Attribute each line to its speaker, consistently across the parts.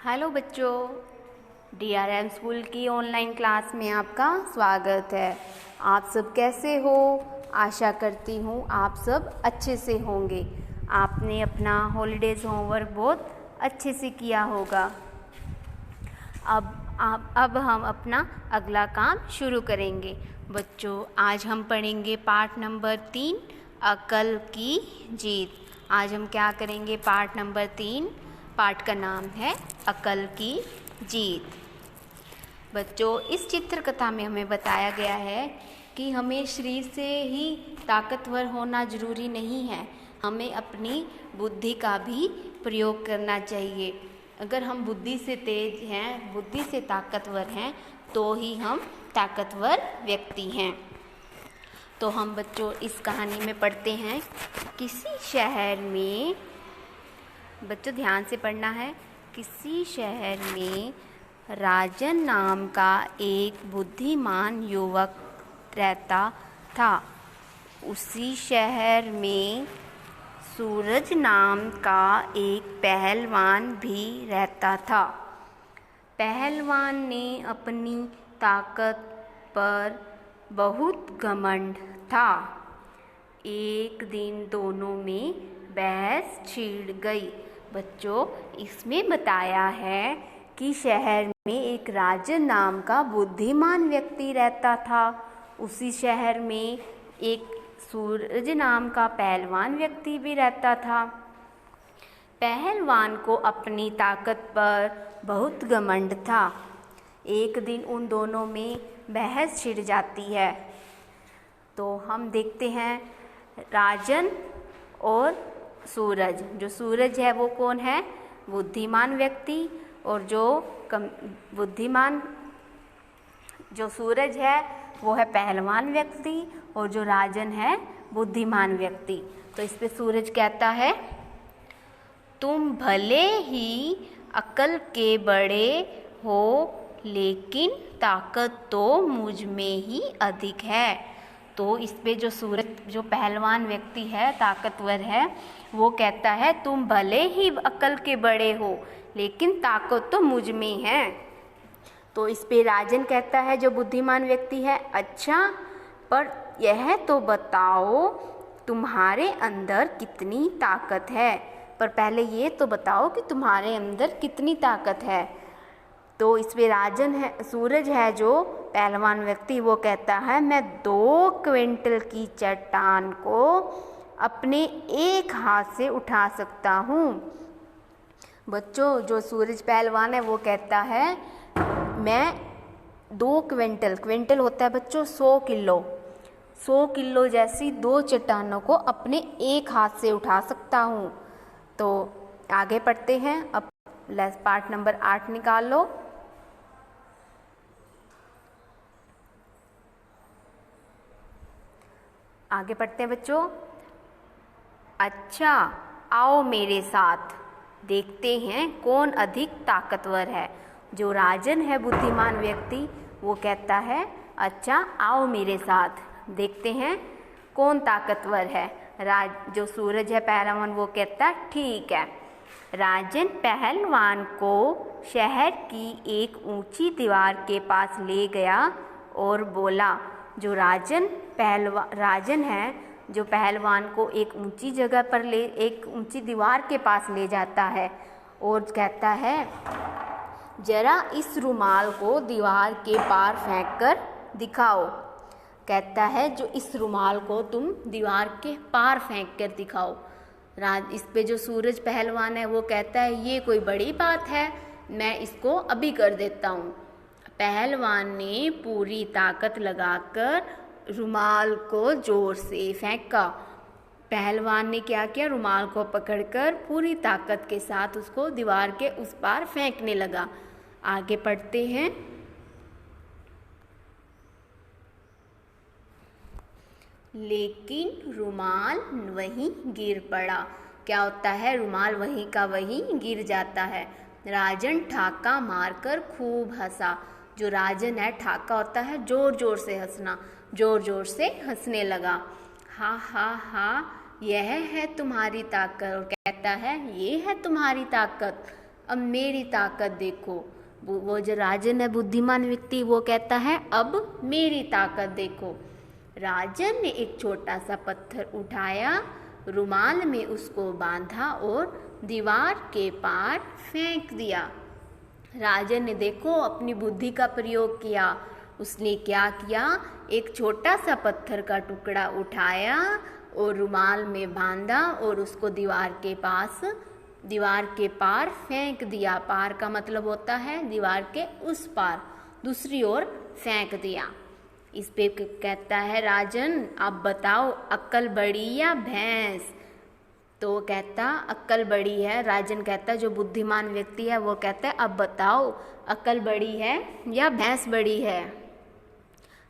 Speaker 1: Hello बच्चों, DRM school की online class में आपका स्वागत है। आप सब कैसे हो? आशा करती हूँ आप सब अच्छे से होंगे। आपने अपना हॉलीडेज होमवर्क बहुत अच्छे से किया होगा। अब हम अपना अगला काम शुरू करेंगे। बच्चों, आज हम पढ़ेंगे पाठ नंबर 3, अकल की जीत। आज हम क्या करेंगे? पाठ नंबर 3, पाठ का नाम है अकल की जीत। बच्चों, इस चित्र कथा में हमें बताया गया है कि हमें शरीर से ही ताकतवर होना जरूरी नहीं है, हमें अपनी बुद्धि का भी प्रयोग करना चाहिए। अगर हम बुद्धि से तेज हैं, बुद्धि से ताकतवर हैं, तो ही हम ताकतवर व्यक्ति हैं। तो हम बच्चों इस कहानी में पढ़ते हैं। किसी शहर में, बच्चों ध्यान से पढ़ना है, किसी शहर में राजन नाम का एक बुद्धिमान युवक रहता था। उसी शहर में सूरज नाम का एक पहलवान भी रहता था। पहलवान ने अपनी ताकत पर बहुत घमंड था। एक दिन दोनों में बहस छिड़ गई। बच्चों, इसमें बताया है कि शहर में एक राजन नाम का बुद्धिमान व्यक्ति रहता था। उसी शहर में एक सूरज नाम का पहलवान व्यक्ति भी रहता था। पहलवान को अपनी ताकत पर बहुत घमंड था। एक दिन उन दोनों में बहस छिड़ जाती है। तो हम देखते हैं राजन और सूरज। जो सूरज है वो कौन है? बुद्धिमान व्यक्ति। और जो सूरज है वो है पहलवान व्यक्ति, और जो राजन है बुद्धिमान व्यक्ति। तो इस पे सूरज कहता है, तुम भले ही अक्ल के बड़े हो, लेकिन ताकत तो मुझ में ही अधिक है। तो इस पे जो सूरज, जो पहलवान व्यक्ति है, ताकतवर है, वो कहता है तुम भले ही अक्ल के बड़े हो, लेकिन ताकत तो मुझ में है। तो इस पे राजन कहता है, जो बुद्धिमान व्यक्ति है, अच्छा पर यह तो बताओ तुम्हारे अंदर कितनी ताकत है। पर पहले ये तो बताओ कि तुम्हारे अंदर कितनी ताकत है। तो इस पे राजन है, सूरज है जो पहलवान व्यक्ति, वो कहता है मैं 2 क्विंटल की चट्टान को अपने एक हाथ से उठा सकता हूँ। बच्चों, जो सूरज पहलवान है वो कहता है मैं 2 क्विंटल, क्विंटल होता है बच्चों 100 किलो, 100 किलो जैसी 2 चट्टानों को अपने एक हाथ से उठा सकता हूँ। तो आगे पढ़ते हैं। अब पार्ट नंबर 8 निकाल लो। आगे पढ़ते हैं बच्चों। अच्छा, आओ मेरे साथ, देखते हैं कौन अधिक ताकतवर है। जो राजन है बुद्धिमान व्यक्ति, वो कहता है अच्छा आओ मेरे साथ, देखते हैं कौन ताकतवर है। जो सूरज है पहलवान, वो कहता ठीक है। राजन पहलवान को शहर की एक ऊंची दीवार के पास ले गया और बोला। जो राजन है, जो पहलवान को एक ऊंची जगह पर एक ऊंची दीवार के पास ले जाता है और कहता है जरा इस रुमाल को दीवार के पार फेंक कर दिखाओ। कहता है जो इस रुमाल को तुम दीवार के पार फेंक कर दिखाओ। इस पे जो सूरज पहलवान है वो कहता है ये कोई बड़ी बात है, मैं इसको अभी कर देता हूँ। पहलवान ने पूरी ताकत लगाकर रुमाल को जोर से फेंका। पहलवान ने क्या किया? रुमाल को पकड़कर पूरी ताकत के साथ उसको दीवार के उस पार फेंकने लगा। आगे पढ़ते हैं। लेकिन रुमाल वहीं गिर पड़ा। क्या होता है? रुमाल वहीं का वहीं गिर जाता है। राजन ठाका मारकर खूब हंसा। जो राजन है, ठाका होता है जोर जोर से हंसना, जोर जोर से हंसने लगा। हा हा हा, यह है तुम्हारी ताकत। और कहता है ये है तुम्हारी ताकत। अब मेरी ताकत देखो। वो जो राजन है, बुद्धिमान व्यक्ति, वो कहता है अब मेरी ताकत देखो। राजन ने एक छोटा सा पत्थर उठाया, रुमाल में उसको बांधा और दीवार के पार फेंक दिया। राजन ने देखो अपनी बुद्धि का प्रयोग किया। उसने क्या किया, एक छोटा सा पत्थर का टुकड़ा उठाया और रुमाल में बांधा और उसको दीवार के पार फेंक दिया। पार का मतलब होता है दीवार के उस पार, दूसरी ओर फेंक दिया। इस पे कहता है राजन, अब बताओ अक्ल बड़ी या भैंस? तो कहता अक्ल बड़ी है। राजन कहता, जो बुद्धिमान व्यक्ति है वो कहता है अब बताओ अक्ल बड़ी है या भैंस बड़ी है?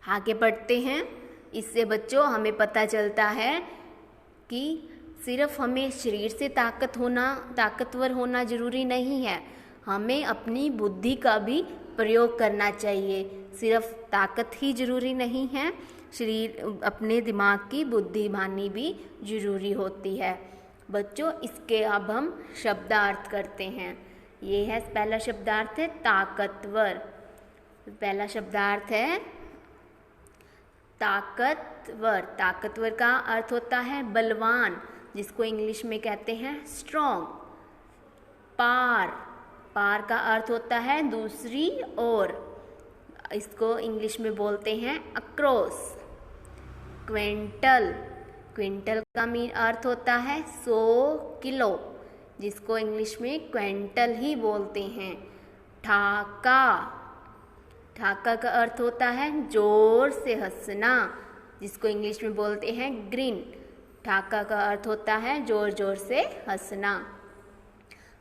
Speaker 1: आगे पढ़ते हैं। इससे बच्चों हमें पता चलता है कि सिर्फ हमें शरीर से ताकतवर होना जरूरी नहीं है, हमें अपनी बुद्धि का भी प्रयोग करना चाहिए। सिर्फ ताकत ही जरूरी नहीं है, अपने दिमाग की बुद्धिमानी भी जरूरी होती है। बच्चों इसके अब हम शब्दार्थ करते हैं। ये है पहला शब्दार्थ है ताकतवर। पहला शब्दार्थ है ताकतवर। ताकतवर का अर्थ होता है बलवान, जिसको इंग्लिश में कहते हैं स्ट्रॉन्ग। पार का अर्थ होता है दूसरी ओर, इसको इंग्लिश में बोलते हैं अक्रॉस। क्विंटल का अर्थ होता है 100 किलो, जिसको इंग्लिश में क्विंटल ही बोलते हैं। ठाका का अर्थ होता है जोर से हंसना, जिसको इंग्लिश में बोलते हैं ग्रीन। ठाका का अर्थ होता है जोर जोर से हंसना।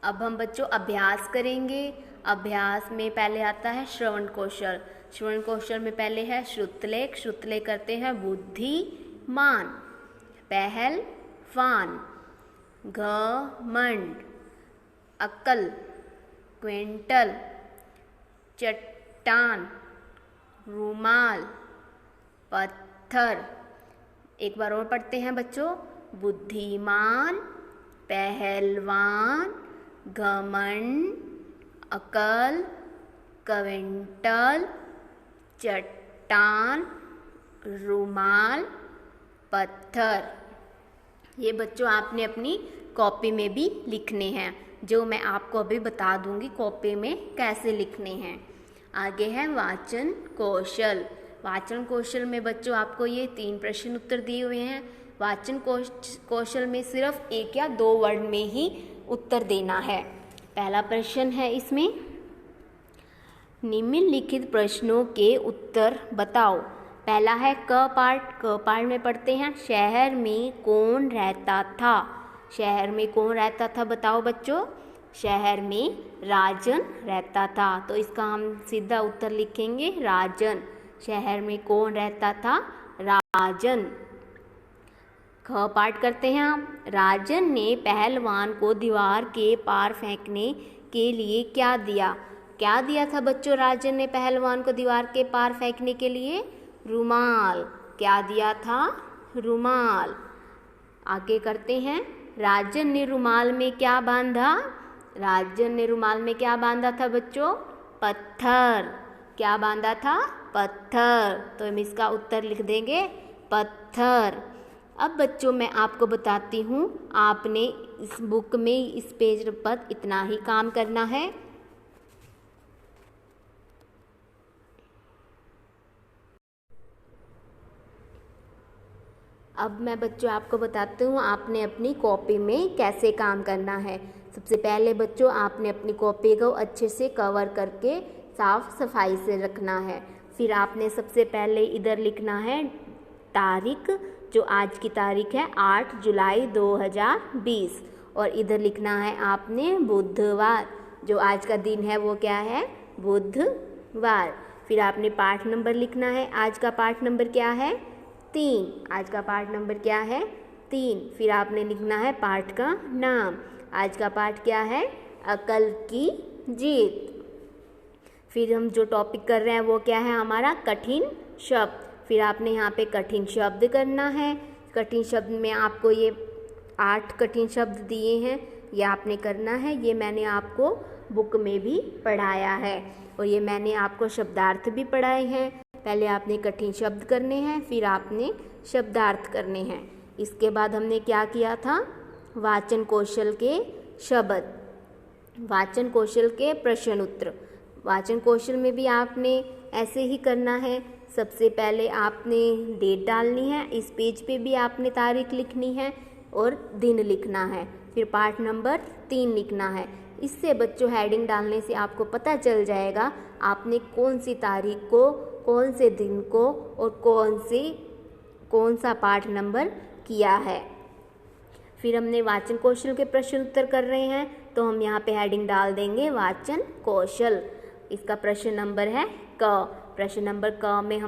Speaker 1: अब हम बच्चों अभ्यास करेंगे। अभ्यास में पहले आता है श्रवण कौशल। श्रवण कौशल में पहले है श्रुतलेख। श्रुतलेख करते हैं बुद्धिमान, पहलवान, घमंड, अक्ल, क्विंटल, चट्टान, रुमाल, पत्थर। एक बार और पढ़ते हैं बच्चों, बुद्धिमान, पहलवान, घमंड, अक्ल, क्विंटल, चट्टान, रुमाल, पत्थर। ये बच्चों आपने अपनी कॉपी में भी लिखने हैं, जो मैं आपको अभी बता दूंगी कॉपी में कैसे लिखने हैं। आगे है वाचन कौशल। वाचन कौशल में बच्चों आपको ये 3 प्रश्न उत्तर दिए हुए हैं। वाचन कौशल में सिर्फ 1 या 2 वर्ड में ही उत्तर देना है। पहला प्रश्न है इसमें, निम्नलिखित प्रश्नों के उत्तर बताओ। पहला है क पार्ट में पढ़ते हैं, शहर में कौन रहता था? शहर में कौन रहता था बताओ बच्चों? शहर में राजन रहता था, तो इसका हम सीधा उत्तर लिखेंगे राजन। शहर में कौन रहता था? राजन। ख पार्ट करते हैं हम, राजन ने पहलवान को दीवार के पार फेंकने के लिए क्या दिया? क्या दिया था बच्चों राजन ने पहलवान को दीवार के पार फेंकने के लिए? रुमाल। क्या दिया था? रुमाल। आगे करते हैं, राजन ने रुमाल में क्या बांधा? राजन ने रुमाल में क्या बांधा था बच्चों? पत्थर। क्या बांधा था? पत्थर। तो हम इसका उत्तर लिख देंगे पत्थर। अब बच्चों मैं आपको बताती हूँ, आपने इस बुक में इस पेज पर इतना ही काम करना है। अब मैं बच्चों आपको बताती हूँ आपने अपनी कॉपी में कैसे काम करना है। सबसे पहले बच्चों आपने अपनी कॉपी को अच्छे से कवर करके साफ सफाई से रखना है। फिर आपने सबसे पहले इधर लिखना है तारीख, जो आज की तारीख है 8 जुलाई 2020, और इधर लिखना है आपने बुधवार, जो आज का दिन है वो क्या है? बुधवार। फिर आपने पाठ नंबर लिखना है, आज का पाठ नंबर क्या है? 3। आज का पाठ नंबर क्या है? 3। फिर आपने लिखना है पाठ का नाम, आज का पाठ क्या है? अकल की जीत। फिर हम जो टॉपिक कर रहे हैं वो क्या है हमारा? कठिन शब्द। फिर आपने यहाँ पे कठिन शब्द करना है। कठिन शब्द में आपको ये 8 कठिन शब्द दिए हैं, ये आपने करना है। ये मैंने आपको बुक में भी पढ़ाया है। और ये मैंने आपको शब्दार्थ भी पढ़ाए हैं। पहले आपने कठिन शब्द करने हैं, फिर आपने शब्दार्थ करने हैं। इसके बाद हमने क्या किया था, वाचन कौशल के शब्द, वाचन कौशल के प्रश्न उत्तर। वाचन कौशल में भी आपने ऐसे ही करना है। सबसे पहले आपने डेट डालनी है, इस पेज पे भी आपने तारीख लिखनी है और दिन लिखना है, फिर पार्ट नंबर 3 लिखना है। इससे बच्चों हेडिंग डालने से आपको पता चल जाएगा आपने कौन सी तारीख को, कौन से दिन को और कौन सा पार्ट नंबर किया है। फिर हमने वाचन कौशल के प्रश्न उत्तर कर रहे हैं, तो हम यहाँ पे हेडिंग डाल देंगे वाचन कौशल। इसका प्रश्न नंबर है क। प्रश्न नंबर क में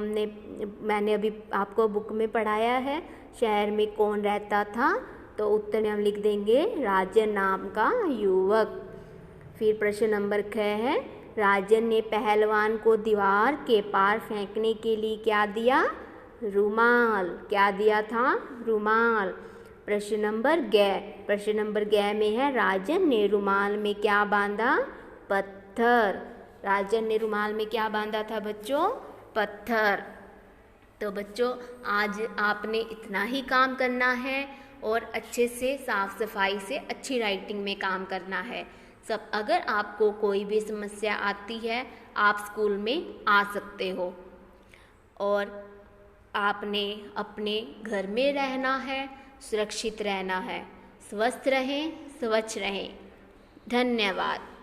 Speaker 1: मैंने अभी आपको बुक में पढ़ाया है, शहर में कौन रहता था, तो उत्तर में हम लिख देंगे राजन नाम का युवक। फिर प्रश्न नंबर ख है, राजन ने पहलवान को दीवार के पार फेंकने के लिए क्या दिया, रुमाल। क्या दिया था, रुमाल। प्रश्न नंबर ग, प्रश्न नंबर ग में है, राजन ने रुमाल में क्या बांधा, पत्थर। राजन ने रुमाल में क्या बांधा था बच्चों, पत्थर। तो बच्चों आज आपने इतना ही काम करना है और अच्छे से साफ सफाई से अच्छी राइटिंग में काम करना है सब। अगर आपको कोई भी समस्या आती है आप स्कूल में आ सकते हो। और आपने अपने घर में रहना है, सुरक्षित रहना है। स्वस्थ रहें, स्वच्छ रहें। धन्यवाद।